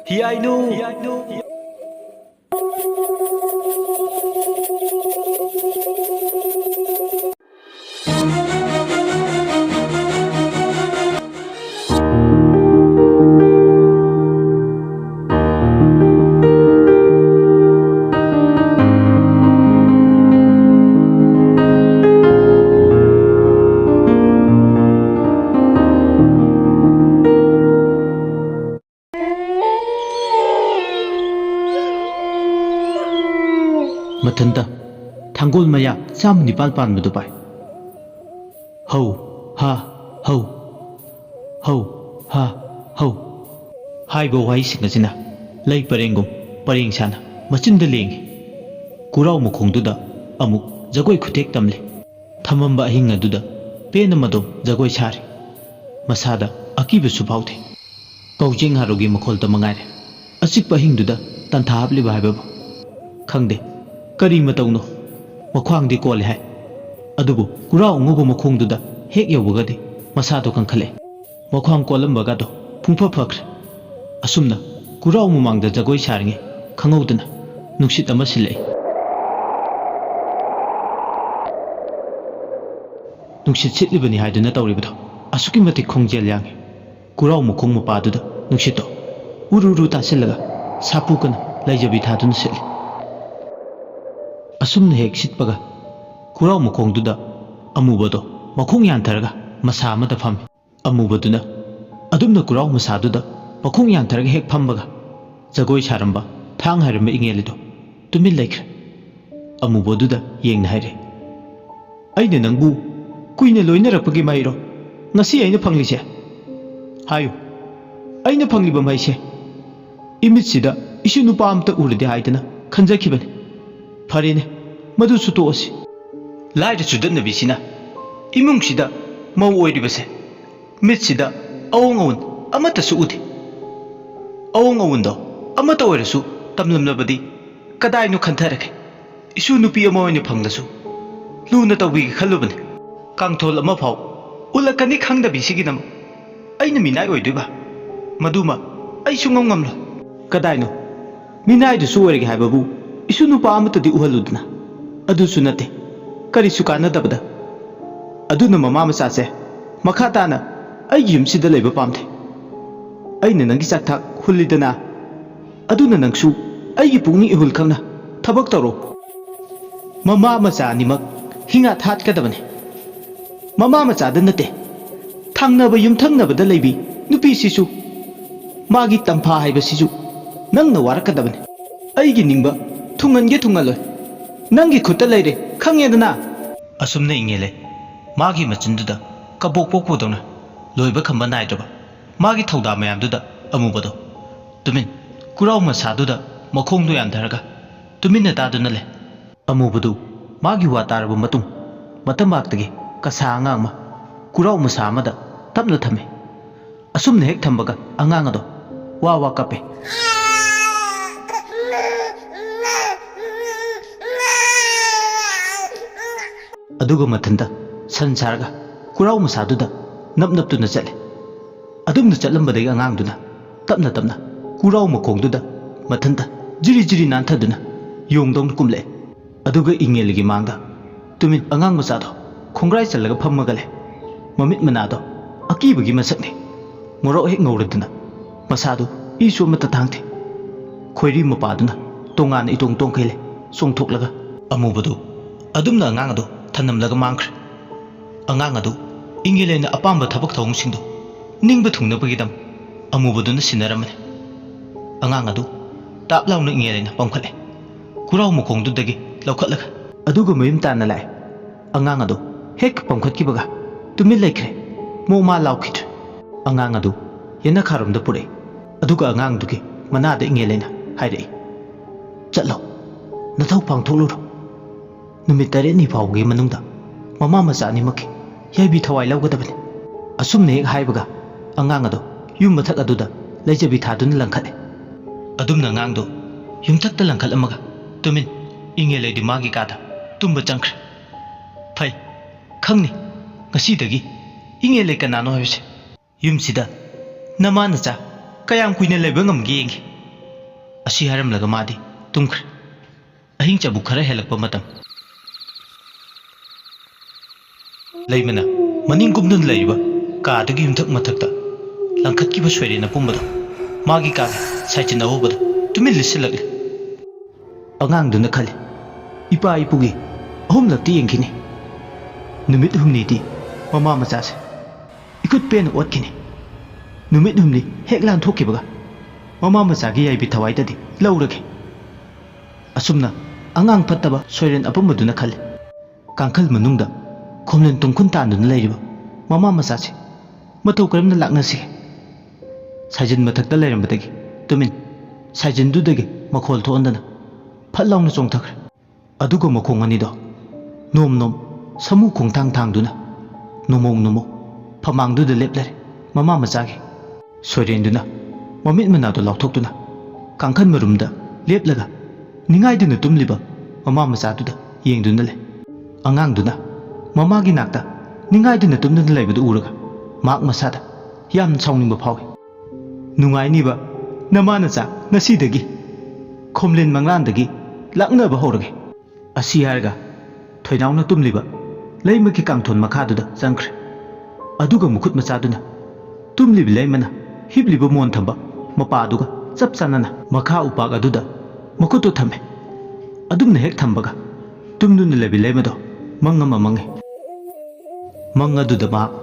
Heeyainu. Matanda, Thangol Maya, Sam Nipal Pan Mudubai. Ho, ha, ho, ho, ha, ho. Hai bo wai singasina, Lay Parengum, Pareng Sana, Machin the Ling. Kurao Mukong Duda, Amuk, Zagoi could take tamle. Tamamba Hinga Duda, Pena Mado, Zagoi Sari. Masada, Akiba Subauti. Kaujing Harugi Makol the Mangare. A sick Bahing Duda, Tantabli Bible. Kangde. Kari matauno makhwang di kol hai adubu kurao ngubu makhong duda hek yawagadi masado kankhale makhwang kolam bagado phungpha phakre asumna kurao mumangda jagoi saringe khangaudana nuksit ama silai nuksit sitlibani haiduna tawribado asuki matik khongjel yange kurao makhong mapaduda nuksito ururu tasillaga sapu kana laijabi thaduna sitli Asumna hek sitpaga kurao makong duda amubado makong yantarga masa amada phami amubaduna adumna kurao masa duda makong yantarga hek phambaga jagoi saramba thang haramba ingelido tumin laikre amubaduda yengna haire aina nangbu kuina loinarapagi mairo ngasi aina phanglise hayu aina phangliba maise imitsida isu nupa amta uride haidana khanjakibani Farine, Madu Sutosi. Light to the Visina. Imungsida, Mo Oidibase. Mitsida, Own, Amata Suudi. Own window, Amata Oresu, Tamlam Nobody. Kadai no Cantarek. Isunupi a mo in the Panglasu. Lunata wig Haluban. Kangtol Amapo. Ulakani Kang the Bisiginam. I know Mina Oidiba. Maduma, I sungam. Kadaino. Mina the Surig Hababu. Isu nupa amata di uhaludna adu sunate kari sukana dabada aduna mama masase makata na ai yumsida leba pamte aina nangi chakthak hulidana aduna nangsu ai pungni ihul khangna thabak taro mama macha nimak hinga that kadabane mama macha da nate thangnaba yum thangnaba da lebi nupi sisu magi tampha haiba sisu nangna warakadabane aigi ningba Tungange tungaloi. Nangi kutalere, Kangedana. Asumna ingele. Magi machinduda. Kabok pokpodona. Loiba kambana idaba. Magi tauda mayamduda. Amubado. Tumin. Kurao masaduda. Makongdu yandaraga. Tumin natadunale. Amubadu. Magi watarabu matung. Matambagtagi. Kasangangma. Kurao masamada. Tapna thame. Asumna hek tambaga. Angangado. Wawa kape. Aduga matanda sansarga kurao masaduda napnaptuna chale adumna chalambadai angangduna tapna kurao makongduda mathanda jiri nanthaduna yongdong kumle aduga ingeligi mangda tumin angang masado khongrai chalaga phammagale mamit manado akibagi masakne ngoro hek ngauraduna masado isu mata thangte khoiri mapaduna tongan itong tongkhele songthoklaga amubadu adumna angangdo Tanam laga mankre. Angangadu, Ingilena apamba tabak taung singdo. Ning batung na bagidam. Amubaduna sinaramane. Angangadu, tap law na Ingilena pangkale. Kurao mukong dudagi, laukatlaga. Aduga mayum tanalay. Angangadu, hek pangkat kibaga. Tumil laikre. Mo ma laukit. Angangadu, yana karam da pure. Aduga angangdugi, manada Ingilena, haide. Chatlaw. Nataw pang tuluro. Numit tare ni phawgi manungda mama macha ni makki yaibi thawai lawgadabani asumne hek haibaga angang ado yum mathak aduda laijabi thadun langkhale adumna ngangdo yumthakta langkhal amaga tumin inge leidi magi kada tumba changkhre phai khangni ngasidagi inge le kanano haise yumsida namana cha kayam kuina leba ngamge ꯑꯁꯤ ꯍꯥꯏꯔꯝꯂꯒ ꯃꯥꯗꯤ ꯇꯨꯝꯈ꯭ꯔꯦ ꯑꯍꯤꯡ ꯆꯕꯨꯛ ꯈꯔ ꯍꯦꯜꯂꯛꯄ ꯃꯇꯝ ꯂꯩꯃꯅ ꯃꯅꯤꯡ ꯀꯨꯝꯗꯨꯅ ꯂꯩꯔꯤꯕ ꯀꯥꯗꯒꯤ ꯌꯨꯝꯊꯛ ꯃꯊꯛꯇ ꯂꯪꯈꯠꯈꯤꯕ ꯁꯣꯏꯔꯦꯟ ꯑꯄꯨꯝꯕꯗꯣ ꯃꯥꯒꯤ ꯀꯥꯒꯤ ꯁꯥꯏꯆꯤꯟ ꯑꯍꯧꯕꯗ ꯇꯨꯃꯤꯟ ꯂꯤꯠꯁꯤꯜꯂꯛꯂꯦ ꯑꯉꯥꯡꯗꯨꯅ ꯈꯜꯂꯤ ꯏꯄꯥ ꯏꯄꯨꯒꯤ ꯑꯍꯨꯝꯂꯛꯇꯤ ꯌꯦꯡꯈꯤꯅꯤ ꯅꯨꯃꯤꯠ ꯍꯨꯝꯅꯤꯗꯤ ꯃꯃꯥ ꯃꯆꯥꯁꯦ ꯏꯀꯨꯠ ꯄꯦꯟꯅ ꯑꯣꯠꯈꯤꯅꯤ ꯅꯨꯃꯤꯠ ꯍꯨꯝꯅꯤ ꯍꯦꯛ ꯂꯥꯟꯊꯣꯛꯈꯤꯕꯒ ꯃꯃꯥ ꯃꯆꯥꯒꯤ ꯌꯥꯏꯕꯤ ꯊꯋꯥꯏꯗꯗꯤ ꯂꯧꯔꯒꯦ ꯑꯁꯨꯝꯅ ꯑꯉꯥꯡ ꯐꯠꯇꯕ ꯁꯣꯏꯔꯦꯟ ꯑꯄꯨꯝꯕꯗꯨꯅ ꯈꯜꯂꯤ ꯀꯥꯡꯈꯜ ꯃꯅꯨꯡꯗ ꯈꯣꯝꯂꯦꯟ ꯇꯨꯝꯈꯨꯟ ꯇꯥꯟꯗꯨꯅ ꯂꯩꯔꯤꯕ ꯃꯃꯥ ꯃꯆꯥꯁꯦ ꯃꯇꯧ ꯀꯔꯝꯅ ꯂꯥꯛꯅꯁꯤꯒꯦ ꯁꯥꯏꯖꯤꯟ ꯃꯊꯛꯇ ꯂꯩꯔꯝꯕꯗꯒꯤ ꯇꯨꯃꯤꯟ ꯁꯥꯏꯖꯤꯟꯗꯨꯗꯒꯤ ꯃꯈꯣꯜ ꯊꯣꯛꯍꯟꯗꯅ ꯐꯠ ꯂꯥꯎꯅ ꯆꯣꯡꯊꯈ꯭ꯔꯦ ꯑꯗꯨꯒ ꯃꯈꯣꯡ ꯑꯅꯤꯗꯣ ꯅꯣꯝ ꯅꯣꯝ ꯁꯃꯨ ꯈꯣꯡꯊꯥꯡ ꯊꯥꯡꯗꯨꯅ ꯅꯣꯃꯣꯡ ꯅꯣꯃꯣꯡ ꯐꯃꯥꯡꯗꯨꯗ ꯂꯦꯞꯂꯔꯦ ꯃꯃꯥ ꯃꯆꯥꯒꯤ ꯁꯣꯏꯔꯦꯟꯗꯨꯅ ꯃꯃꯤꯠ ꯃꯅꯥꯗꯣ ꯂꯥꯎꯊꯣꯛꯇꯨꯅ ꯀꯥꯡꯈꯜ ꯃꯔꯨꯝꯗ ꯂꯦꯞꯂꯒ ꯅꯤꯡꯉꯥꯏꯗꯨꯅ ꯇꯨꯝꯂꯤꯕ ꯃꯃꯥ ꯃꯆꯥꯗꯨꯗ ꯌꯦꯡꯗꯨꯅ ꯂꯩ ꯑꯉꯥꯡꯗꯨꯅ ꯃꯃꯥꯒꯤ ꯅꯥꯛꯇ ꯅꯤꯡꯉꯥꯏꯗꯨꯅ ꯇꯨꯝꯗꯨꯅ ꯂꯩꯕꯗꯨ ꯎꯔꯒ ꯃꯍꯥꯛ ꯃꯁꯥꯗ ꯌꯥꯝꯅ ꯁꯥꯎꯅꯤꯡꯕ ꯐꯥꯎꯏ ꯅꯨꯡꯉꯥꯏꯅꯤꯕ ꯅꯃꯥꯅꯆꯥ ꯉꯁꯤꯗꯒꯤ ꯈꯣꯝꯂꯦꯟ ꯃꯪꯂꯥꯟꯗꯒꯤ ꯂꯥꯛꯅꯕ ꯍꯧꯔꯒꯦ ꯑꯁꯤ ꯍꯥꯏꯔꯒ ꯊꯣꯏꯅꯥꯎꯅ ꯇꯨꯝꯂꯤꯕ ꯂꯩꯃꯒꯤ ꯀꯥꯡꯊꯣꯟ ꯃꯈꯥꯗꯨꯗ ꯆꯪꯈ꯭ꯔꯦ ꯑꯗꯨꯒ ꯃꯈꯨꯠ ꯃꯆꯥꯗꯨꯅ ꯇꯨꯝꯂꯤꯕ ꯂꯩꯃꯅ ꯍꯤꯞꯂꯤꯕ ꯃꯣꯟ ꯊꯝꯕ ꯃꯄꯥꯗꯨꯒ ꯆꯞ ꯆꯥꯟꯅꯅ ꯃꯈꯥ ꯎꯄꯥꯛ ꯑꯗꯨꯗ ꯃꯈꯨꯠꯇꯨ ꯊꯝꯃꯦ ꯑꯗꯨꯝꯅ ꯍꯦꯛ ꯊꯝꯕꯒ ꯇꯨꯝꯗꯨꯅ ꯂꯩꯕ ꯂꯩꯃꯗꯣ ꯃꯪ ꯑꯃ ꯃꯪꯉꯦ ꯃꯪ ꯑꯗꯨꯗ ꯃꯍꯥꯛ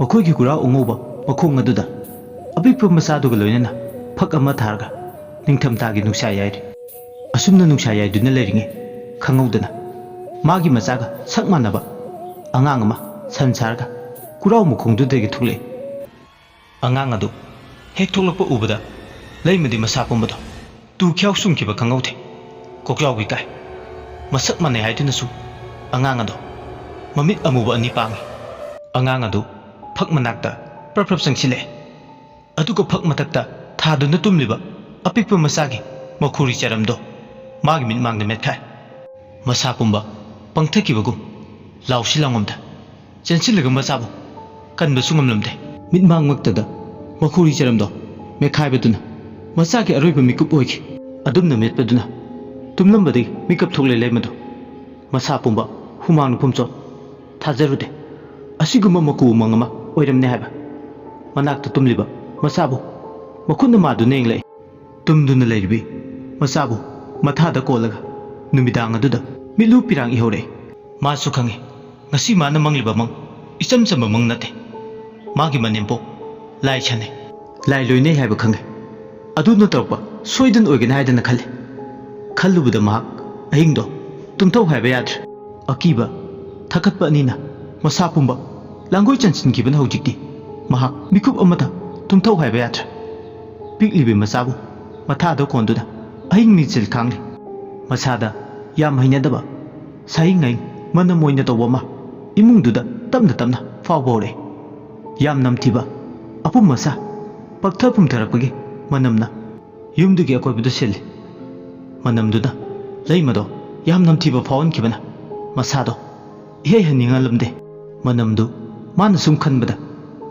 ꯃꯈꯣꯏꯒꯤ ꯀꯨꯔꯥ ꯑꯉꯧꯕ ꯃꯈꯣꯡ ꯑꯗꯨꯗ ꯑꯄꯤꯛꯄ ꯃꯆꯥꯗꯨꯒ ꯂꯣꯏꯅꯅ ꯐꯛ ꯑꯃ ꯊꯥꯔꯒ ꯅꯤꯡꯊꯝꯊꯥꯒꯤ ꯅꯨꯡꯁꯥ ꯌꯥꯏꯔꯤ ꯑꯁꯨꯝꯅ ꯅꯨꯡꯁꯥ ꯌꯥꯏꯗꯨꯅ ꯂꯩꯔꯤꯉꯩ ꯈꯪꯍꯧꯗꯅ ꯃꯥꯒꯤ ꯃꯆꯥꯒ ꯁꯛ ꯃꯥꯟꯅꯕ ꯑꯉꯥꯡ ꯑꯃ ꯁꯟ ꯁꯥꯔꯒ ꯀꯨꯔꯥꯎ ꯃꯈꯣꯡꯗꯨꯗꯒꯤ ꯊꯣꯛꯂꯛꯏ ꯑꯉꯥꯡ ꯑꯗꯨ ꯍꯦꯛ ꯊꯣꯛꯂꯛꯄ ꯎꯕꯗ ꯂꯩꯃꯗꯤ ꯃꯁꯥ ꯄꯨꯝꯕꯗꯣ ꯇꯨ ꯈ꯭ꯌꯥꯎ ꯁꯨꯡꯈꯤꯕ ꯈꯪꯍꯧꯗꯦ ꯀꯣꯛꯌꯥꯎꯕꯤ ꯀꯥꯏ ꯃꯁꯛ ꯃꯥꯟꯅꯩ ꯍꯥꯏꯗꯨꯅꯁꯨ ꯑꯉꯥꯡ ꯑꯗꯣ ꯃꯃꯤꯠ ꯑꯃꯨꯕ ꯑꯅꯤ ꯄꯥꯡꯉꯤ ꯑꯉꯥꯡ ꯑꯗꯨ ꯐꯛ ꯃꯅꯥꯛꯇ ꯄ꯭ꯔꯞ ꯆꯪꯁꯤꯜꯂꯛꯑꯦ ꯑꯗꯨꯒ ꯐꯛ ꯃꯊꯛꯇ ꯊꯥꯗꯨꯅ ꯇꯨꯝꯂꯤꯕ ꯑꯄꯤꯛꯄ ꯃꯆꯥꯒꯤ ꯃꯈꯨꯔꯤ ꯆꯔꯝꯗꯣ ꯃꯥꯒꯤ ꯃꯤꯠꯃꯥꯡꯗ ꯃꯦꯠꯈꯥꯏ ꯃꯁꯥ ꯄꯨꯝꯕ ꯄꯪꯊꯈꯤꯕꯒꯨꯝ ꯂꯥꯎꯁꯤ ꯂꯥꯎꯉꯝꯗ ꯆꯦꯟꯁꯤꯜꯂꯒ ꯃꯆꯥꯕꯨ ꯀꯟꯕꯁꯨ ꯉꯝꯂꯝꯗꯦ ꯃꯤꯠꯃꯥꯡꯃꯛꯇꯗ ꯃꯈꯨꯔꯤ ꯆꯔꯝꯗꯣ ꯃꯦꯠꯈꯥꯏꯕꯗꯨꯅ ꯃꯆꯥꯒꯤ ꯑꯔꯣꯏꯕ ꯃꯤꯀꯨꯞ ꯑꯣꯏꯈꯤ ꯑꯗꯨꯝꯅ ꯃꯦꯠꯄꯗꯨꯅ ꯇꯨꯝꯂꯝꯕꯗꯒꯤ ꯃꯤꯀꯞ ꯊꯣꯛꯂꯦ ꯂꯩꯃꯗꯣ ꯃꯁꯥ ꯄꯨꯝꯕ ꯍꯨꯃꯥꯡꯅ ꯄꯨꯝꯆꯣꯠ ꯊꯥꯖꯔꯨꯗꯦ ꯑꯁꯤꯒꯨꯝꯕ ꯃꯀꯨ ꯎꯃꯪ ꯑꯃ ꯑꯣꯏꯔꯝꯅꯦ ꯍꯥꯏꯕ ꯃꯅꯥꯛꯇ ꯇꯨꯝꯂꯤꯕ ꯃꯆꯥꯕꯨ ꯃꯈꯨꯠꯅ ꯃꯥꯗꯨꯅ ꯌꯦꯡꯂꯛꯏ ꯇꯨꯝꯗꯨꯅ ꯂꯩꯔꯤꯕꯤ ꯃꯆꯥꯕꯨ ꯃꯊꯥꯗ ꯀꯣꯜꯂꯒ ꯅꯨꯃꯤꯗꯥꯡ ꯑꯗꯨꯗ ꯃꯤꯠꯂꯨ ꯄꯤꯔꯥꯡ ꯏꯍꯧꯔꯛꯏ ꯃꯥꯁꯨ ꯈꯪꯉꯤ ꯉꯁꯤ ꯃꯥꯅ ꯃꯪꯂꯤꯕ ꯃꯪ ꯏꯆꯝ ꯆꯝꯕ ꯃꯪ ꯅꯠꯇꯦ ꯃꯥꯒꯤ ꯃꯅꯦꯝꯄꯣꯛ ꯂꯥꯏ ꯁꯥꯟꯅꯩ ꯂꯥꯏ ꯂꯣꯏꯅꯩ ꯍꯥꯏꯕ ꯈꯪꯉꯤ ꯑꯗꯨꯅ ꯇꯧꯔꯛꯄ ꯁꯣꯏꯗꯅ ꯑꯣꯏꯒꯅꯤ ꯍꯥꯏꯗꯅ ꯈꯜꯂꯤ ꯈꯜꯂꯨꯕꯗ ꯃꯍꯥꯛ ꯑꯍꯤꯡꯗꯣ ꯇꯨꯝꯊꯧ ꯍꯥꯏꯕ ꯌꯥꯗ꯭ꯔꯦ ꯑꯀꯤꯕ ꯊꯀꯠꯄ ꯑꯅꯤꯅ ꯃꯁꯥ ꯄꯨꯝꯕ ꯂꯥꯡꯒꯣꯏ ꯆꯟꯁꯤꯟꯈꯤꯕꯅ ꯍꯧꯖꯤꯛꯇꯤ ꯃꯍꯥꯛ ꯃꯤꯀꯨꯞ ꯑꯃꯗ ꯇꯨꯝꯊꯧ ꯍꯥꯏꯕ ꯌꯥꯗ꯭ꯔꯦ ꯄꯤꯛꯂꯤꯕꯤ ꯃꯆꯥꯕꯨ ꯃꯊꯥꯗ ꯀꯣꯟꯗꯨꯅ ꯑꯍꯤꯡ ꯃꯤꯡꯆꯤꯜ ꯈꯥꯡꯂꯤ ꯃꯁꯥꯗ ꯌꯥꯝ ꯍꯩꯅꯗꯕ ꯁꯥꯍꯤꯡ ꯍꯩꯡ ꯃꯅꯝ ꯑꯣꯏꯅ ꯇꯧꯕ ꯑꯃ ꯏꯃꯨꯡꯗꯨꯗ ꯇꯞꯅ ꯇꯞꯅ ꯐꯥꯎꯕ ꯍꯧꯔꯛꯏ ꯌꯥꯝ ꯅꯝꯊꯤꯕ ꯑꯄꯨꯝ ꯃꯁꯥ ꯄꯛꯊ ꯄꯨꯝꯊꯔꯛꯄꯒꯤ ꯃꯅꯝꯅ ꯌꯨꯝꯗꯨꯒꯤ ꯑꯀꯣꯏꯕꯗ ꯁꯤꯜꯂꯤ ꯃꯅꯝꯗꯨꯅ ꯂꯩꯃꯗꯣ ꯌꯥꯝ ꯅꯝꯊꯤꯕ ꯐꯥꯎꯍꯟꯈꯤꯕꯅ ꯃꯁꯥꯗꯣ ꯏꯍꯩ ꯍꯟꯅꯤꯡꯍꯜꯂꯝꯗꯦ ꯃꯅꯝꯗꯨ ꯃꯥꯅ ꯁꯨꯝ ꯈꯟꯕꯗ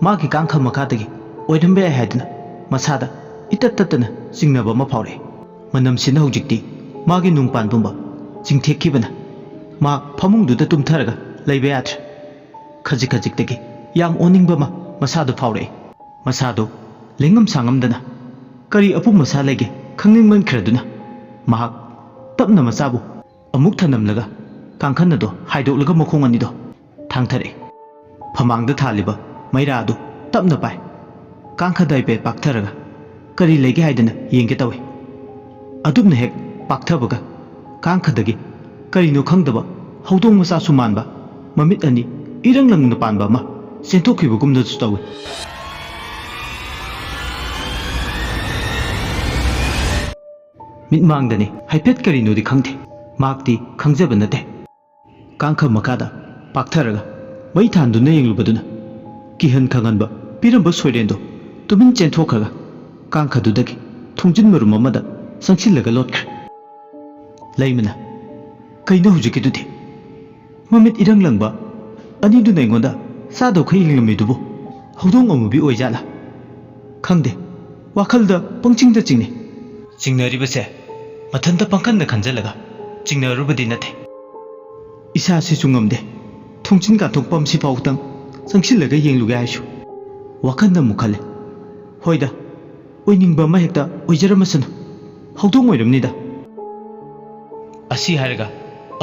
ꯃꯥꯒꯤ ꯀꯥꯡꯈꯜ ꯃꯈꯥꯗꯒꯤ ꯑꯣꯏꯔꯝꯕ ꯌꯥꯏ ꯍꯥꯏꯗꯨꯅ ꯃꯁꯥꯗ ꯏꯇꯠ ꯇꯠꯇꯅ ꯆꯤꯡꯅꯕ ꯑꯃ ꯐꯥꯎꯔꯛꯏ ꯃꯅꯝꯁꯤꯅ ꯍꯧꯖꯤꯛꯇꯤ ꯃꯥꯒꯤ ꯅꯨꯡꯄꯥꯟ ꯄꯨꯝꯕ ꯆꯤꯡꯊꯦꯛꯈꯤꯕꯅ ꯃꯍꯥꯛ ꯐꯃꯨꯡꯗꯨꯗ ꯇꯨꯝꯊꯔꯒ ꯂꯩꯕ ꯌꯥꯗ꯭ꯔꯦ ꯈꯖꯤꯛ ꯈꯖꯤꯛꯇꯒꯤ ꯌꯥꯝ ꯑꯣꯅꯤꯡꯕ ꯑꯃ ꯃꯁꯥꯗ ꯐꯥꯎꯔꯛꯏ ꯃꯁꯥꯗꯣ ꯂꯦꯡꯉꯝ ꯁꯥꯡꯉꯝꯗꯅ ꯀꯔꯤ ꯑꯄꯨꯝ ꯃꯁꯥ ꯂꯩꯒꯦ ꯈꯪꯅꯤꯡꯃꯟꯈ꯭ꯔꯗꯨꯅ ꯃꯍꯥꯛ ꯇꯞꯅ ꯃꯆꯥꯕꯨ ꯑꯃꯨꯛ ꯊꯅꯝꯂꯒ ꯀꯥꯡꯈꯜ ꯑꯗꯣ ꯍꯥꯏꯗꯣꯛꯂꯒ ꯃꯈꯣꯡ ꯑꯅꯤꯗꯣ ꯊꯥꯡꯊꯔꯛꯏ ꯐꯃꯥꯡꯗ ꯊꯥꯜꯂꯤꯕ ꯃꯩꯔꯥ ꯑꯗꯨ ꯇꯞꯅ ꯄꯥꯏ ꯀꯥꯡꯈꯗ ꯍꯥꯏꯐꯦꯠ ꯄꯥꯛꯊꯔꯒ ꯀꯔꯤ ꯂꯩꯒꯦ ꯍꯥꯏꯗꯅ ꯌꯦꯡꯒꯦ ꯇꯧꯏ ꯑꯗꯨꯝꯅ ꯍꯦꯛ ꯄꯥꯛꯊꯕꯒ ꯀꯥꯡꯈꯗꯒꯤ ꯀꯔꯤꯅꯣ ꯈꯪꯗꯕ ꯍꯧꯗꯣꯡ ꯃꯆꯥꯁꯨ ꯃꯥꯟꯕ ꯃꯃꯤꯠ ꯑꯅꯤ ꯏꯔꯪ ꯂꯪꯅ ꯄꯥꯟꯕ ꯑꯃ ꯆꯦꯟꯊꯣꯛꯈꯤꯕꯒꯨꯝꯅꯁꯨ ꯇꯧꯏ ꯃꯤꯠꯃꯥꯡꯗꯅꯤ ꯍꯥꯏꯐꯦꯠ ꯀꯔꯤꯅꯣꯗꯤ ꯈꯪꯗꯦ ꯃꯍꯥꯛꯇꯤ ꯈꯪꯖꯕ ꯅꯠꯇꯦ ꯀꯥꯡꯈꯜ ꯃꯈꯥꯗ ꯄꯥꯛꯊꯔꯒ ꯃꯩ ꯊꯥꯟꯗꯨꯅ ꯌꯦꯡꯂꯨꯕꯗꯨꯅ ꯀꯤꯍꯟ ꯈꯪꯍꯟꯕ ꯄꯤꯔꯝꯕ ꯁꯣꯏꯔꯦꯟꯗꯣ ꯇꯨꯃꯤꯟ ꯆꯦꯟꯊꯣꯛꯈ꯭ꯔꯒ ꯀꯥꯡꯈꯗꯨꯗꯒꯤ ꯊꯣꯡꯖꯤꯟ ꯃꯔꯨꯝ ꯑꯃꯗ ꯆꯪꯁꯤꯜꯂꯒ ꯂꯣꯠꯈ꯭ꯔꯦ ꯂꯩꯃꯅ ꯀꯩꯅꯣ ꯍꯧꯖꯤꯛꯀꯤꯗꯨꯗꯤ ꯃꯃꯤꯠ ꯏꯔꯪ ꯂꯪꯕ ꯑꯅꯤꯗꯨꯅ ꯑꯩꯉꯣꯟꯗ ꯆꯥꯗꯧꯈꯩ ꯌꯦꯡꯂꯝꯃꯤꯗꯨꯕꯨ ꯍꯧꯗꯣꯡ ꯑꯃꯨꯕꯤ ꯑꯣꯏꯖꯥꯠꯂꯥ ꯈꯪꯗꯦ ꯋꯥꯈꯜꯗ ꯄꯪꯆꯤꯡꯗ ꯆꯤꯡꯅꯤ ꯆꯤꯡꯅꯔꯤꯕꯁꯦ ꯃꯊꯟꯇ ꯄꯪꯈꯟꯗ ꯈꯟꯖꯜꯂꯒ ꯆꯤꯡꯅꯔꯨꯕꯗꯤ ꯅꯠꯇꯦ ꯏꯁꯥꯁꯤꯁꯨ ꯉꯝꯗꯦ ꯊꯣꯡꯆꯤꯟ ꯀꯥꯟꯊꯣꯛꯐꯝ ꯁꯤꯐꯥꯎꯇꯪ ꯆꯪꯁꯤꯜꯂꯒ ꯌꯦꯡꯂꯨꯒꯦ ꯍꯥꯏꯁꯨ ꯋꯥꯈꯟꯗ ꯑꯃꯨꯛ ꯈꯜꯂꯦ ꯍꯣꯏꯗ ꯑꯣꯏꯅꯤꯡꯕ ꯑꯃ ꯍꯦꯛꯇ ꯑꯣꯏꯖꯔꯝꯃꯁꯅꯨ ꯍꯧꯗꯣꯡ ꯑꯣꯏꯔꯝꯅꯤꯗ ꯑꯁꯤ ꯍꯥꯏꯔꯒ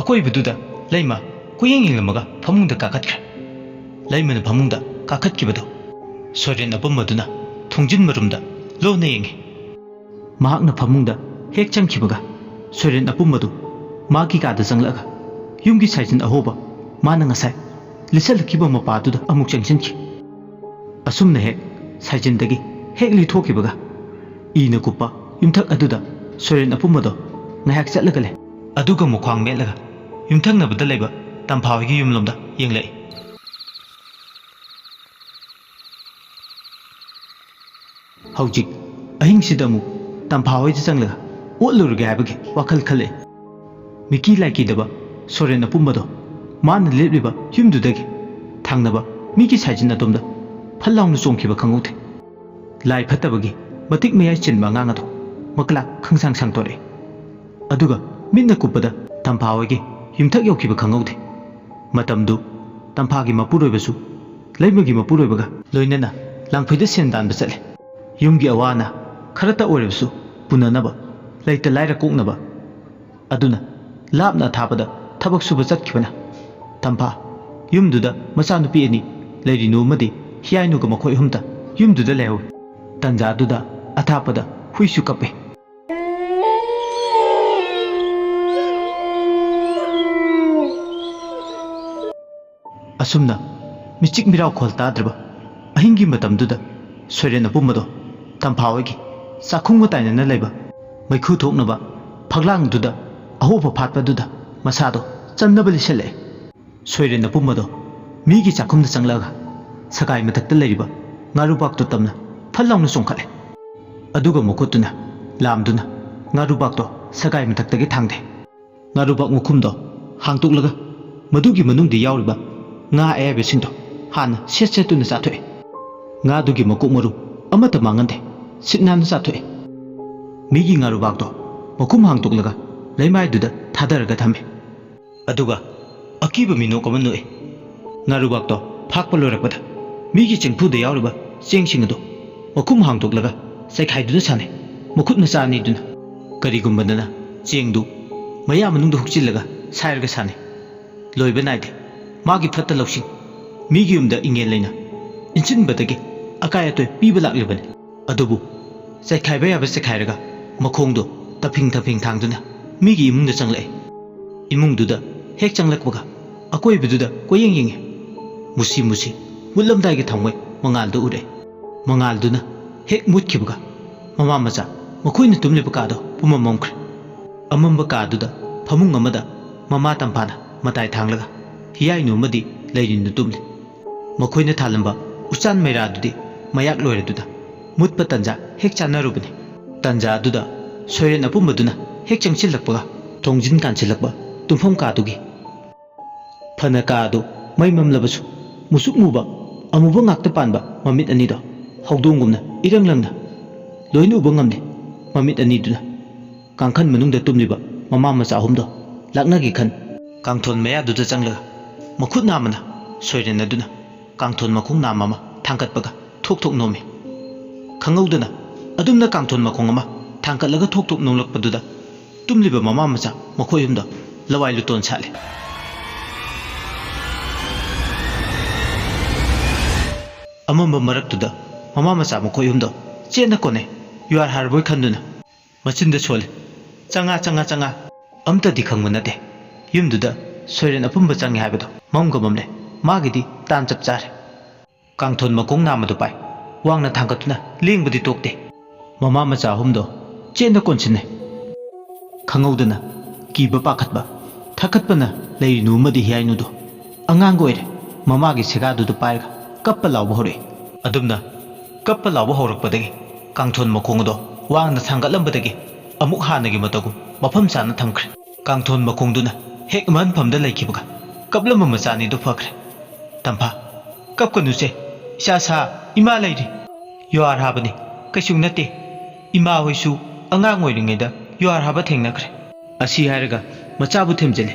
ꯑꯀꯣꯏꯕꯗꯨꯗ ꯂꯩꯃ ꯀꯨꯌꯦꯡ ꯌꯦꯡꯂꯝꯃꯒ ꯐꯃꯨꯡꯗ ꯀꯥꯈꯠꯈ꯭ꯔꯦ ꯂꯩꯃꯅ ꯐꯃꯨꯡꯗ ꯀꯥꯈꯠꯈꯤꯕꯗꯣ ꯁꯣꯏꯔꯦꯟ ꯑꯄꯨꯝꯕꯗꯨꯅ ꯊꯣꯡꯖꯤꯟ ꯃꯔꯨꯝꯗ ꯂꯣꯟꯅ ꯌꯦꯡꯉꯤ ꯃꯍꯥꯛꯅ ꯐꯃꯨꯡꯗ ꯍꯦꯛ ꯆꯪꯈꯤꯕꯒ ꯁꯣꯏꯔꯦꯟ ꯑꯄꯨꯝꯕꯗꯨ ꯃꯥꯒꯤ ꯀꯥꯗ ꯆꯪꯂꯛꯑꯒ ꯌꯨꯝꯒꯤ ꯁꯥꯏꯖꯤꯟ ꯑꯍꯣꯕ ꯃꯥꯅ ꯉꯁꯥꯏ ꯂꯤꯠꯁꯜꯂꯛꯈꯤꯕ ꯃꯄꯥꯗꯨꯗ ꯑꯃꯨꯛ ꯆꯪꯁꯤꯟꯈꯤ ꯑꯁꯨꯝꯅ ꯍꯦꯛ ꯁꯥꯏꯖꯤꯟꯗꯒꯤ ꯍꯦꯛ ꯂꯤꯊꯣꯛꯈꯤꯕꯒ ꯏꯅ ꯀꯨꯞꯄ ꯌꯨꯝꯊꯛ ꯑꯗꯨꯗ ꯁꯣꯏꯔꯦꯟ ꯑꯄꯨꯝꯕꯗꯣ ꯉꯥꯏꯍꯥꯛ ꯆꯠꯂꯒ ꯂꯩ ꯑꯗꯨꯒ ꯃꯈ꯭ꯋꯥꯡ ꯃꯦꯠꯂꯒ ꯌꯨꯝꯊꯪꯅꯕꯗ ꯂꯩꯕ ꯇꯝꯐꯥꯍꯣꯏꯒꯤ ꯌꯨꯝꯂꯣꯝꯗ ꯌꯦꯡꯂꯛꯏ ꯍꯧꯖꯤꯛ ꯑꯍꯤꯡꯁꯤꯗ ꯑꯃꯨꯛ ꯇꯝꯐꯥꯍꯣꯏꯗ ꯆꯪꯂꯒ ꯑꯣꯠꯂꯨꯔꯒꯦ ꯍꯥꯏꯕꯒꯤ ꯋꯥꯈꯜ ꯈꯜꯂꯛꯏ ꯃꯤꯀꯤ ꯂꯥꯏꯀꯤꯗꯕ ꯁꯣꯏꯔꯦꯟ ꯑꯄꯨꯝꯕꯗꯣ ꯃꯥꯅ ꯂꯦꯞꯂꯤꯕ ꯌꯨꯝꯗꯨꯗꯒꯤ ꯊꯪꯅꯕ ꯃꯤꯒꯤ ꯁꯥꯏꯖꯤꯟ ꯑꯗꯣꯝꯗ ꯐꯜ ꯂꯥꯎꯅ ꯆꯣꯡꯈꯤꯕ ꯈꯪꯍꯧꯗꯦ ꯂꯥꯏ ꯐꯠꯇꯕꯒꯤ ꯃꯇꯤꯛ ꯃꯌꯥꯏ ꯆꯤꯟꯕ ꯑꯉꯥꯡ ꯑꯗꯣ ꯃꯀ꯭ꯂꯥꯛ ꯈꯪꯁꯥꯡ ꯁꯥꯡꯇꯣꯔꯛꯏ ꯑꯗꯨꯒ ꯃꯤꯠꯅ ꯀꯨꯞꯄꯗ ꯇꯝꯐꯥꯍꯣꯏꯒꯤ ꯌꯨꯝꯊꯛ ꯌꯧꯈꯤꯕ ꯈꯪꯍꯧꯗꯦ ꯃꯇꯝꯗꯨ ꯇꯝꯐꯥꯒꯤ ꯃꯄꯨꯔꯣꯏꯕꯁꯨ ꯂꯩꯃꯒꯤ ꯃꯄꯨꯔꯣꯏꯕꯒ ꯂꯣꯏꯅꯅ ꯂꯥꯡꯐꯩꯗ ꯁꯦꯟ ꯇꯥꯟꯕ ꯆꯠꯂꯦ ꯌꯨꯝꯒꯤ ꯑꯋꯥ ꯑꯅꯥ ꯈꯔꯇ ꯑꯣꯏꯔꯕꯁꯨ ꯄꯨꯅꯅꯕ ꯂꯩꯇ ꯂꯥꯏꯔ ꯀꯣꯛꯅꯕ ꯑꯗꯨꯅ ꯂꯥꯞꯅ ꯑꯊꯥꯞꯄꯗ ꯊꯕꯛ ꯁꯨꯕ ꯆꯠꯈꯤꯕꯅ ꯇꯝꯐꯥ ꯌꯨꯝꯗꯨꯗ ꯃꯆꯥꯅꯨꯄꯤ ꯑꯅꯤ ꯂꯩꯔꯤꯅꯨ ꯑꯃꯗꯤ ꯍꯤꯌꯥꯏꯅꯨꯒ ꯃꯈꯣꯏ ꯑꯍꯨꯝꯇ ꯌꯨꯝꯗꯨꯗ ꯂꯩꯍꯧꯏ ꯇꯟꯖꯥꯗꯨꯗ ꯑꯊꯥꯞꯄꯗ ꯍꯨꯏꯁꯨ ꯀꯞꯄꯦ ꯑꯁꯨꯝꯅ ꯃꯤꯆꯤꯛ ꯃꯤꯔꯥꯎꯈꯣꯜ ꯇꯥꯗ꯭ꯔꯕ ꯑꯍꯤꯡꯒꯤ ꯃꯇꯝꯗꯨꯗ ꯁꯣꯏꯔꯦꯟ ꯑꯄꯨꯝꯕꯗꯣ ꯇꯝꯐꯥꯍꯣꯏꯒꯤ ꯆꯥꯛꯈꯨꯝꯒ ꯇꯥꯏꯅꯅ ꯂꯩꯕ ꯃꯩꯈꯨ ꯊꯣꯛꯅꯕ ꯐꯛꯂꯥꯡꯗꯨꯗ ꯑꯍꯣꯕ ꯐꯥꯠꯄꯗꯨꯗ ꯃꯁꯥꯗꯣ ꯆꯟꯅꯕ ꯂꯤꯠꯁꯜꯂꯛꯑꯦ ꯁꯣꯏꯔꯦꯟ ꯑꯄꯨꯝꯕꯗꯣ ꯃꯤꯒꯤ ꯆꯥꯛꯈꯨꯝꯗ ꯆꯪꯂꯛꯑꯒ ꯁꯒꯥꯏ ꯃꯊꯛꯇ ꯂꯩꯔꯤꯕ ꯉꯥꯔꯨꯕꯥꯛꯇꯣ ꯇꯝꯅ ꯐꯜ ꯂꯥꯎꯅ ꯆꯣꯡꯈꯠꯂꯦ ꯑꯗꯨꯒ ꯃꯈꯨꯠꯇꯨꯅ ꯂꯥꯝꯗꯨꯅ ꯉꯥꯔꯨꯕꯥꯛꯇꯣ ꯁꯒꯥꯏ ꯃꯊꯛꯇꯒꯤ ꯊꯥꯡꯊꯩ ꯉꯥꯔꯨꯕꯥꯛ ꯃꯈꯨꯝꯗꯣ ꯍꯥꯡꯇꯣꯛꯂꯒ ꯃꯗꯨꯒꯤ ꯃꯅꯨꯡꯗ ꯌꯥꯎꯔꯤꯕ ꯉꯥ ꯑꯌꯥꯏꯕꯁꯤꯡꯗꯣ ꯍꯥꯟꯅ ꯁꯦꯠ ꯁꯦꯠꯇꯨꯅ ꯆꯥꯊꯣꯛꯑꯦ ꯉꯥꯗꯨꯒꯤ ꯃꯀꯣꯛ ꯃꯔꯨ ꯑꯃꯠꯇ ꯃꯥꯡꯍꯟꯗꯦ ꯁꯤꯠ ꯅꯥꯟꯅ ꯆꯥꯊꯣꯛꯑꯦ ꯃꯤꯒꯤ ꯉꯥꯔꯨꯕꯥꯛꯇꯣ ꯃꯈꯨꯝ ꯍꯥꯡꯇꯣꯛꯂꯒ ꯂꯩꯃꯥꯏꯗꯨꯗ ꯊꯥꯗꯔꯒ ꯊꯝꯃꯦ ꯑꯗꯨꯒ ꯑꯀꯤꯕ ꯃꯤꯅꯣꯛ ꯑꯃ ꯅꯣꯛꯑꯦ ꯉꯥꯔꯨꯕꯥꯛꯇꯣ ꯐꯥꯛꯄ ꯂꯣꯏꯔꯛꯄꯗ ꯃꯤꯒꯤ ꯆꯦꯡꯐꯨꯗ ꯌꯥꯎꯔꯤꯕ ꯆꯦꯡꯁꯤꯡ ꯑꯗꯨ ꯃꯈꯨꯝ ꯍꯥꯡꯇꯣꯛꯂꯒ ꯆꯩꯈꯥꯏꯗꯨꯅ ꯁꯥꯟꯅꯩ ꯃꯈꯨꯠ ꯃꯆꯥ ꯑꯅꯤꯗꯨꯅ ꯀꯔꯤꯒꯨꯝꯕꯗꯅ ꯆꯦꯡꯗꯨ ꯃꯌꯥ ꯃꯅꯨꯡꯗ ꯍꯨꯛꯆꯤꯜꯂꯒ ꯁꯥꯏꯔꯒ ꯁꯥꯟꯅꯩ ꯂꯣꯏꯕ ꯅꯥꯏꯗꯦ ꯃꯥꯒꯤ ꯐꯠꯇ ꯂꯧꯁꯤꯡ ꯃꯤꯒꯤ ꯌꯨꯝꯗ ꯏꯪꯉꯦꯜ ꯂꯩꯅ ꯏꯟꯁꯤꯟꯕꯗꯒꯤ ꯑꯀꯥꯏ ꯑꯇꯣꯏ ꯄꯤꯕ ꯂꯥꯛꯂꯤꯕꯅꯤ ꯑꯗꯨꯕꯨ ꯆꯩꯈꯥꯏꯕ ꯌꯥꯕ ꯆꯩꯈꯥꯏꯔꯒ ꯃꯈꯣꯡꯗꯣ ꯇꯐꯤꯡ ꯇꯐꯤꯡ ꯊꯥꯡꯗꯨꯅ ꯃꯤꯒꯤ ꯏꯃꯨꯡꯗ ꯆꯪꯂꯛꯑꯦ ꯏꯃꯨꯡꯗꯨꯗ ꯍꯦꯛ ꯆꯪꯂꯛꯄꯒ ꯑꯀꯣꯏꯕꯗꯨꯗ ꯀꯣꯌꯦꯡ ꯌꯦꯡꯉꯦ ꯃꯨꯁꯤ ꯃꯨꯁꯤ ꯃꯨꯠꯂꯝꯗꯥꯏꯒꯤ ꯊꯥꯎꯃꯩ ꯃꯉꯥꯜꯗꯨ ꯎꯔꯦ ꯃꯉꯥꯜꯗꯨꯅ ꯍꯦꯛ ꯃꯨꯠꯈꯤꯕꯒ ꯃꯃꯥ ꯃꯆꯥ ꯃꯈꯣꯏꯅ ꯇꯨꯝꯂꯤꯕ ꯀꯥꯗꯣ ꯄꯨꯝꯃꯝ ꯃꯝꯈ꯭ꯔꯦ ꯑꯃꯝꯕ ꯀꯥꯗꯨꯗ ꯐꯃꯨꯡ ꯑꯃꯗ ꯃꯃꯥ ꯇꯝꯐꯥꯅ ꯃꯇꯥꯏ ꯊꯥꯡꯂꯒ ꯍꯤꯌꯥꯏꯅꯨ ꯑꯃꯗꯤ ꯂꯩꯔꯤꯅ ꯇꯨꯝꯂꯤ ꯃꯈꯣꯏꯅ ꯊꯥꯜꯂꯝꯕ ꯎꯆꯥꯟ ꯃꯩꯔꯥꯗꯨꯗꯤ ꯃꯌꯥꯛ ꯂꯣꯏꯔꯗꯨꯗ ꯃꯨꯠꯄ ꯇꯟꯖꯥ ꯍꯦꯛ ꯆꯥꯟꯅꯔꯨꯕꯅꯤ ꯇꯟꯖꯥ ꯑꯗꯨꯗ ꯁꯣꯏꯔꯦꯟ ꯑꯄꯨꯝꯕꯗꯨꯅ ꯍꯦꯛ ꯆꯪꯁꯤꯜꯂꯛꯄꯒ ꯊꯣꯡꯖꯤꯟ ꯀꯥꯟꯁꯤꯜꯂꯛꯄ ꯇꯨꯝꯐꯝ ꯀꯥꯗꯨꯒꯤ ꯐꯅ ꯀꯥ ꯑꯗꯨ ꯃꯩ ꯃꯝꯂꯕꯁꯨ ꯃꯨꯁꯨꯛ ꯃꯨꯕ ꯑꯃꯨꯕ ꯉꯥꯛꯇ ꯄꯥꯟꯕ ꯃꯃꯤꯠ ꯑꯅꯤꯗꯣ ꯍꯧꯗꯣꯡꯒꯨꯝꯅ ꯏꯔꯪ ꯂꯪꯅ ꯂꯣꯏꯅ ꯎꯕ ꯉꯝꯗꯦ ꯃꯃꯤꯠ ꯑꯅꯤꯗꯨꯅ ꯀꯥꯡꯈꯟ ꯃꯅꯨꯡꯗ ꯇꯨꯝꯂꯤꯕ ꯃꯃꯥ ꯃꯆꯥ ꯑꯍꯨꯝꯗꯣ ꯂꯥꯛꯅꯒꯦ ꯈꯟ ꯀꯥꯡꯊꯣꯟ ꯃꯌꯥꯗꯨꯗ ꯆꯪꯂꯒ ꯃꯈꯨꯠ ꯅꯥꯝꯃꯅ ꯁꯣꯏꯔꯦꯟ ꯑꯗꯨꯅ ꯀꯥꯡꯊꯣꯟ ꯃꯈꯣꯡ ꯅꯥꯝ ꯑꯃ ꯊꯥꯡꯒꯠꯄꯒ ꯊꯣꯛ ꯊꯣꯛ ꯅꯣꯝꯃꯤ ꯈꯪꯍꯧꯗꯅ ꯑꯗꯨꯝꯅ ꯀꯥꯡꯊꯣꯟ ꯃꯈꯣꯡ ꯑꯃ ꯊꯥꯡꯀꯠꯂꯒ ꯊꯣꯛ ꯊꯣꯛ ꯅꯣꯝꯂꯛꯄꯗꯨꯗ ꯇꯨꯝꯂꯤꯕ ꯃꯃꯥ ꯃꯆꯥ ꯃꯈꯣꯏ ꯑꯍꯨꯝꯗꯣ ꯂꯋꯥꯏ ꯂꯨꯇꯣꯟ ꯁꯥꯠꯂꯦ ꯑꯃꯝꯕ ꯃꯔꯛꯇꯨꯗ ꯃꯃꯥ ꯃꯆꯥ ꯃꯈꯣꯏ ꯑꯍꯨꯝꯗꯣ ꯆꯦꯠꯅ ꯀꯣꯟꯅꯩ ꯌꯨꯍꯥꯔ ꯍꯥꯔꯕꯣꯏ ꯈꯟꯗꯨꯅ ꯃꯆꯤꯟꯗ ꯁꯣꯜꯂꯤ ꯆꯪꯉꯥ ꯆꯪꯉꯥ ꯆꯪꯉꯥ ꯑꯝꯇꯗꯤ ꯈꯪꯕ ꯅꯠꯇꯦ ꯌꯨꯝꯗꯨꯗ ꯁꯣꯏꯔꯦꯟ ꯑꯄꯨꯝꯕ ꯆꯪꯉꯦ ꯍꯥꯏꯕꯗꯣ ꯃꯝꯒ ꯃꯝꯂꯦ ꯃꯥꯒꯤꯗꯤ ꯇꯥꯟ ꯆꯞ ꯆꯥꯔꯦ ꯀꯥꯡꯊꯣꯟ ꯃꯈꯣꯡ ꯅꯥꯝꯃꯗꯨ ꯄꯥꯏ ꯋꯥꯡꯅ ꯊꯥꯡꯒꯠꯇꯨꯅ ꯂꯦꯡꯕꯗꯤ ꯇꯣꯛꯇꯦ ꯃꯃꯥ ꯃꯆꯥ ꯑꯍꯨꯝꯗꯣ ꯆꯦꯠꯅ ꯀꯣꯟꯁꯤꯟꯅꯩ ꯈꯪꯍꯧꯗꯅ ꯀꯤꯕ ꯄꯥꯈꯠꯄ ꯊꯛꯀꯠꯄꯅ ꯂꯩꯔꯤꯅꯨ ꯑꯃꯗꯤ ꯍꯤꯌꯥꯏꯅꯨꯗꯣ ꯑꯉꯥꯡꯒ ꯑꯣꯏꯔꯦ ꯃꯃꯥꯒꯤ ꯁꯦꯒꯥꯗꯨꯗ ꯄꯥꯏꯔꯒ ꯀꯞꯄ ꯂꯥꯎꯕ ꯍꯧꯔꯛꯏ ꯑꯗꯨꯝꯅ ꯀꯞꯄ ꯂꯥꯎꯕ ꯍꯧꯔꯛꯄꯗꯒꯤ ꯀꯥꯡꯊꯣꯟ ꯃꯈꯣꯡ ꯑꯗꯣ ꯋꯥꯡꯅ ꯊꯥꯡꯒꯠꯂꯝꯕꯗꯒꯤ ꯑꯃꯨꯛ ꯍꯥꯟꯅꯒꯤ ꯃꯇꯧꯒꯨꯝ ꯃꯐꯝ ꯆꯥꯅ ꯊꯝꯈ꯭ꯔꯦ ꯀꯥꯡꯊꯣꯟ ꯃꯈꯣꯡꯗꯨꯅ ꯍꯦꯛ ꯃꯍꯟꯐꯝꯗ ꯂꯩꯈꯤꯕꯒ ꯀꯞꯂꯝꯕ ꯃꯆꯥꯅꯤꯗꯨ ꯐꯈ꯭ꯔꯦ ꯇꯝꯐꯥ ꯀꯞꯀꯅꯨꯁꯦ ꯏꯆꯥ ꯁꯥ ꯏꯃꯥ ꯂꯩꯔꯤ ꯌꯨꯍꯥꯔ ꯍꯥꯕꯅꯤ ꯀꯩꯁꯨ ꯅꯠꯇꯦ ꯏꯃꯥ ꯍꯣꯏꯁꯨ ꯑꯉꯥꯡ ꯑꯣꯏꯔꯤꯉꯩꯗ ꯌꯨꯍꯥꯔ ꯍꯥꯕ ꯊꯦꯡꯅꯈ꯭ꯔꯦ ꯑꯁꯤ ꯍꯥꯏꯔꯒ ꯃꯆꯥꯕꯨ ꯊꯦꯝꯖꯤꯜꯂꯦ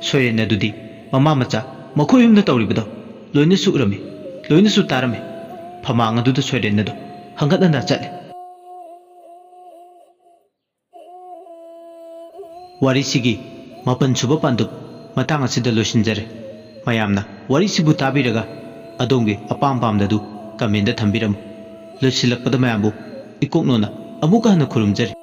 ꯁꯣꯏꯔꯦꯟ ꯑꯗꯨꯗꯤ ꯃꯃꯥ ꯃꯆꯥ ꯃꯈꯣꯏ ꯑꯍꯨꯝꯅ ꯇꯧꯔꯤꯕꯗꯣ ꯂꯣꯏꯅꯁꯨ ꯎꯔꯝꯃꯤ ꯂꯣꯏꯅꯁꯨ ꯇꯥꯔꯝꯃꯤ ꯐꯃꯥꯡ ꯑꯗꯨꯗ ꯁꯣꯏꯔꯦꯟ ꯑꯗꯨ ꯍꯪꯒꯠ ꯍꯟꯗꯥ ꯆꯠꯂꯦ ꯋꯥꯔꯤꯁꯤꯒꯤ ꯃꯥꯄꯟ ꯁꯨꯕ ꯄꯥꯟꯗꯨꯞ ꯃꯇꯥꯡ ꯑꯁꯤꯗ ꯂꯣꯏꯁꯤꯟꯖꯔꯦ ꯃꯌꯥꯝꯅ ꯋꯥꯔꯤꯁꯤꯕꯨ ꯇꯥꯕꯤꯔꯒ ꯑꯗꯣꯝꯒꯤ ꯑꯄꯥꯝ ꯄꯥꯝꯗꯗꯨ ꯀꯃꯦꯟꯗ ꯊꯝꯕꯤꯔꯝꯃꯨ ꯂꯣꯏꯁꯤꯜꯂꯛꯄꯗ ꯃꯌꯥꯝꯕꯨ ꯏꯀꯣꯛꯅꯣꯅ ꯑꯃꯨꯛꯀ ꯍꯟꯅ ꯈꯨꯔꯨꯝꯖꯔꯤ